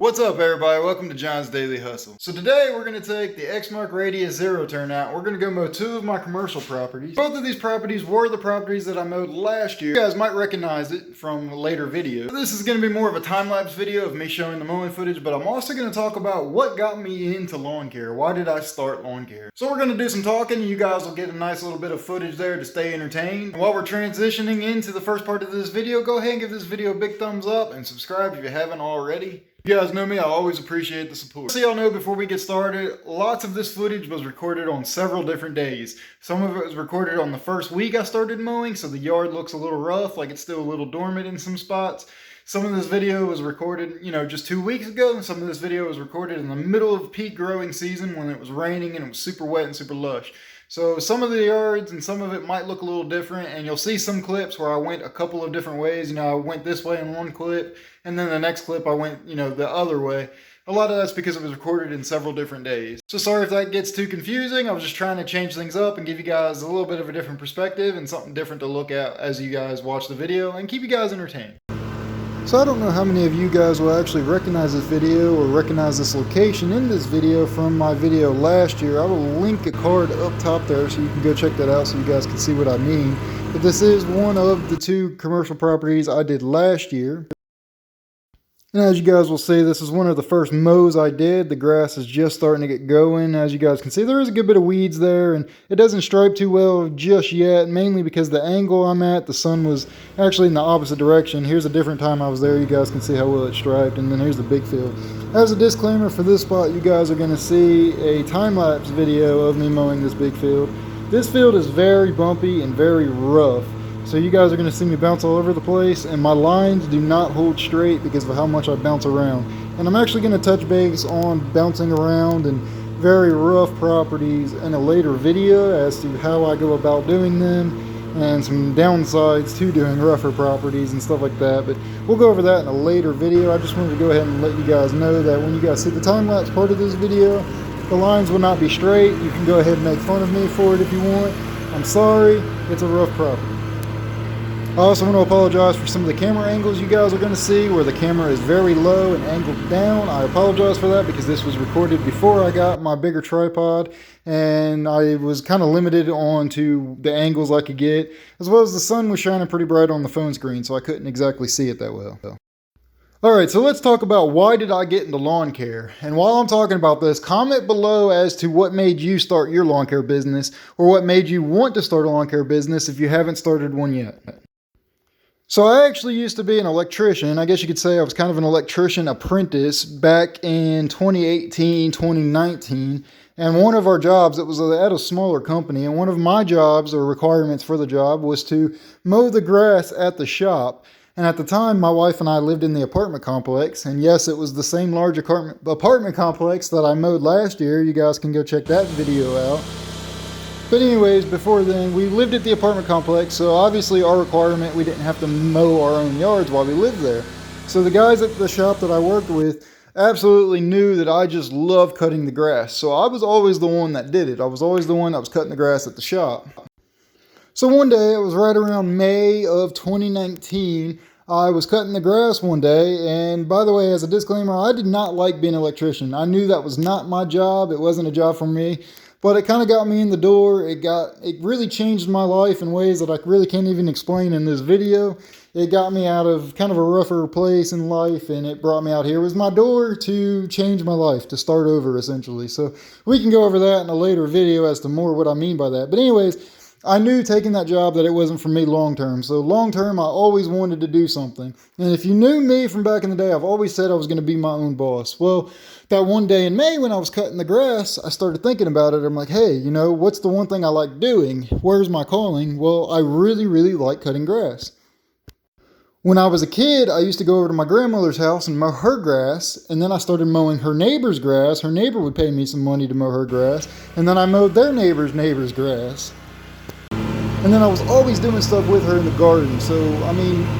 What's up everybody, welcome to John's Daily Hustle. So today we're going to take the exmark radius 0 turn out. We're going to go mow two of my commercial properties. Both of these properties were the properties that I mowed last year. You guys might recognize it from a later video. This is going to be more of a time-lapse video of me showing the mowing footage, but I'm also going to talk about what got me into lawn care. Why did I start lawn care? So we're going to do some talking and you guys will get a nice little bit of footage there to stay entertained. And while we're transitioning into the first part of this video, go ahead and give this video a big thumbs up and subscribe if you haven't already. You guys know me, I always appreciate the support. So y'all know before we get started, lots of this footage was recorded on several different days. Some of it was recorded on the first week I started mowing, so the yard looks a little rough, like it's still a little dormant in some spots. Some of this video was recorded, just 2 weeks ago, and some of this video was recorded in the middle of peak growing season when it was raining and it was super wet and super lush. So some of the yards and some of it might look a little different, and you'll see some clips where I went a couple of different ways. I went this way in one clip, and then the next clip I went, the other way. A lot of that's because it was recorded in several different days. So sorry if that gets too confusing. I was just trying to change things up and give you guys a little bit of a different perspective and something different to look at as you guys watch the video and keep you guys entertained. So I don't know how many of you guys will actually recognize this video or recognize this location in this video from my video last year. I will link a card up top there so you can go check that out so you guys can see what I mean. But this is one of the two commercial properties I did last year. And as you guys will see, this is one of the first mows I did. The grass is just starting to get going. As you guys can see, there is a good bit of weeds there, and it doesn't stripe too well just yet, mainly because the angle I'm at, the sun was actually in the opposite direction. Here's a different time I was there. You guys can see how well it striped, and then here's the big field. As a disclaimer for this spot, you guys are going to see a time-lapse video of me mowing this big field. This field is very bumpy and very rough. So you guys are going to see me bounce all over the place, and my lines do not hold straight because of how much I bounce around. And I'm actually going to touch base on bouncing around and very rough properties in a later video as to how I go about doing them and some downsides to doing rougher properties and stuff like that. But we'll go over that in a later video. I just wanted to go ahead and let you guys know that when you guys see the time-lapse part of this video, the lines will not be straight. You can go ahead and make fun of me for it if you want. I'm sorry, it's a rough property. I also want to apologize for some of the camera angles you guys are going to see where the camera is very low and angled down. I apologize for that because this was recorded before I got my bigger tripod and I was kind of limited on to the angles I could get, as well as the sun was shining pretty bright on the phone screen, so I couldn't exactly see it that well. Alright, so let's talk about why did I get into lawn care. And while I'm talking about this, comment below as to what made you start your lawn care business or what made you want to start a lawn care business if you haven't started one yet. So I actually used to be an electrician. I guess you could say I was kind of an electrician apprentice back in 2018, 2019. And one of our jobs, it was at a smaller company, and one of my jobs or requirements for the job was to mow the grass at the shop. And at the time, my wife and I lived in the apartment complex. And yes, it was the same large apartment complex that I mowed last year. You guys can go check that video out. But anyways, before then, we lived at the apartment complex, so obviously our requirement, we didn't have to mow our own yards while we lived there. So the guys at the shop that I worked with absolutely knew that I just loved cutting the grass. So I was always the one that did it. I was always the one that was cutting the grass at the shop. So one day, it was right around May of 2019, I was cutting the grass one day, and by the way, as a disclaimer, I did not like being an electrician. I knew that was not my job. It wasn't a job for me. But it kind of got me in the door. It really changed my life in ways that I really can't even explain in this video. It got me out of kind of a rougher place in life, and it brought me out here. It was my door to change my life, to start over essentially. So we can go over that in a later video as to more what I mean by that. But anyways, I knew taking that job that it wasn't for me long term. So long term, I always wanted to do something. And if you knew me from back in the day, I've always said I was going to be my own boss. Well, that one day in May when I was cutting the grass, I started thinking about it. I'm like, hey, what's the one thing I like doing? Where's my calling? Well, I really, really like cutting grass. When I was a kid, I used to go over to my grandmother's house and mow her grass, and then I started mowing her neighbor's grass. Her neighbor would pay me some money to mow her grass, and then I mowed their neighbor's grass. And then I was always doing stuff with her in the garden. So,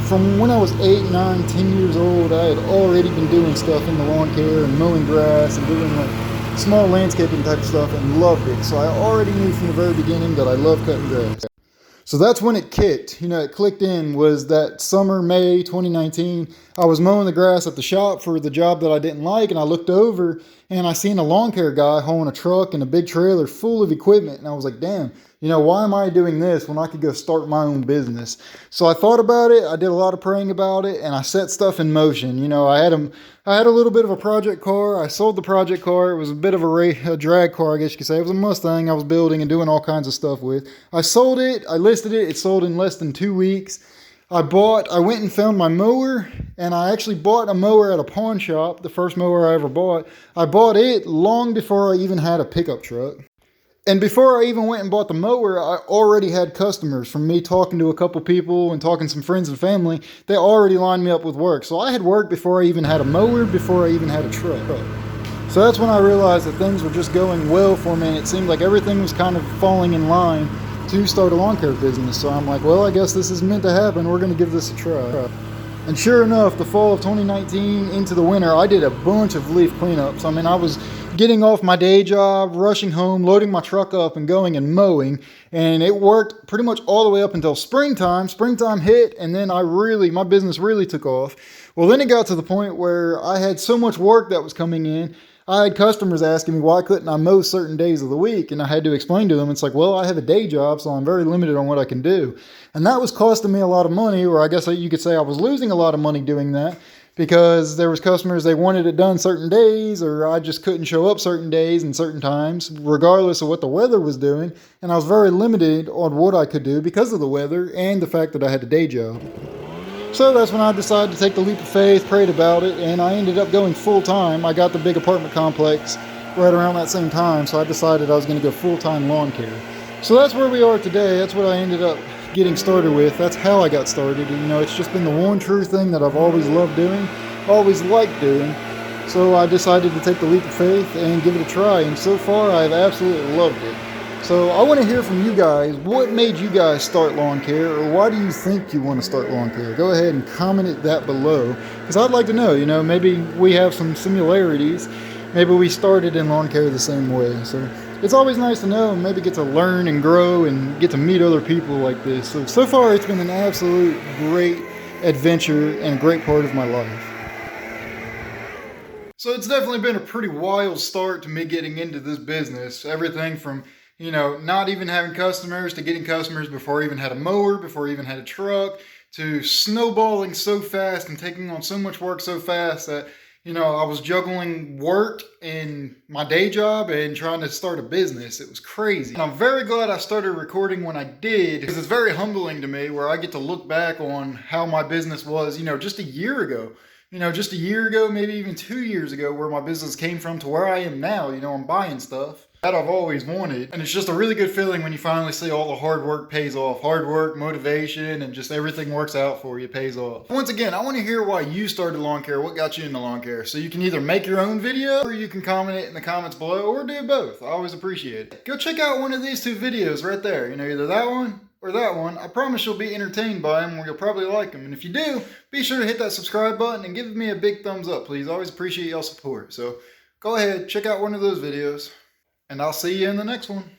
from when I was 8, 9, 10 years old, I had already been doing stuff in the lawn care and mowing grass and doing small landscaping type stuff and loved it. So I already knew from the very beginning that I love cutting grass. So that's when it kicked. You know, it clicked in was that summer, May 2019. I was mowing the grass at the shop for the job that I didn't like, and I looked over and I seen a lawn care guy hauling a truck and a big trailer full of equipment. And I was like, damn, you know, why am I doing this when I could go start my own business? So I thought about it. I did a lot of praying about it, and I set stuff in motion. You know, I had a little bit of a project car. I sold the project car. It was a bit of a drag car, I guess you could say. It was a Mustang I was building and doing all kinds of stuff with. I sold it. I listed it. It sold in less than 2 weeks. I went and found my mower, and I actually bought a mower at a pawn shop, the first mower I ever bought. I bought it long before I even had a pickup truck. And before I even went and bought the mower, I already had customers from me talking to a couple people and talking to some friends and family. They already lined me up with work. So I had work before I even had a mower, before I even had a truck. So that's when I realized that things were just going well for me, and it seemed like everything was kind of falling in line to start a lawn care business. So I'm like, well, I guess this is meant to happen. We're going to give this a try. And sure enough, the fall of 2019 into the winter, I did a bunch of leaf cleanups. I mean, I was getting off my day job, rushing home, loading my truck up and going and mowing. And it worked pretty much all the way up until springtime. Springtime hit, and then my business really took off. Well, then it got to the point where I had so much work that was coming in. I had customers asking me why couldn't I mow certain days of the week, and I had to explain to them, it's like, well, I have a day job, so I'm very limited on what I can do. And that was costing me a lot of money, or I guess you could say I was losing a lot of money doing that, because there was customers, they wanted it done certain days, or I just couldn't show up certain days and certain times, regardless of what the weather was doing. And I was very limited on what I could do because of the weather and the fact that I had a day job. So that's when I decided to take the leap of faith, prayed about it, and I ended up going full-time. I got the big apartment complex right around that same time, so I decided I was going to go full-time lawn care. So that's where we are today. That's what I ended up getting started with. That's how I got started. You know, it's just been the one true thing that I've always loved doing, always liked doing. So I decided to take the leap of faith and give it a try, and so far I've absolutely loved it. So I want to hear from you guys. What made you guys start lawn care, or why do you think you want to start lawn care? Go ahead and comment it that below, because I'd like to know, you know, maybe we have some similarities. Maybe we started in lawn care the same way. So it's always nice to know and maybe get to learn and grow and get to meet other people like this. So far it's been an absolute great adventure and a great part of my life. So it's definitely been a pretty wild start to me getting into this business. Everything from, you know, not even having customers to getting customers before I even had a mower, before I even had a truck, to snowballing so fast and taking on so much work so fast that, you know, I was juggling work and my day job and trying to start a business. It was crazy. And I'm very glad I started recording when I did, because it's very humbling to me where I get to look back on how my business was, you know, just a year ago. You know, just a year ago, maybe even 2 years ago, where my business came from to where I am now. You know, I'm buying stuff that I've always wanted. And it's just a really good feeling when you finally see all the hard work pays off. Hard work, motivation, and just everything works out for you, pays off. Once again, I want to hear why you started lawn care, what got you into lawn care. So you can either make your own video, or you can comment it in the comments below, or do both. I always appreciate it. Go check out one of these two videos right there. You know, either that one or that one. I promise you'll be entertained by them, or you'll probably like them. And if you do, be sure to hit that subscribe button and give me a big thumbs up, please. I always appreciate y'all's support. So go ahead, check out one of those videos, and I'll see you in the next one.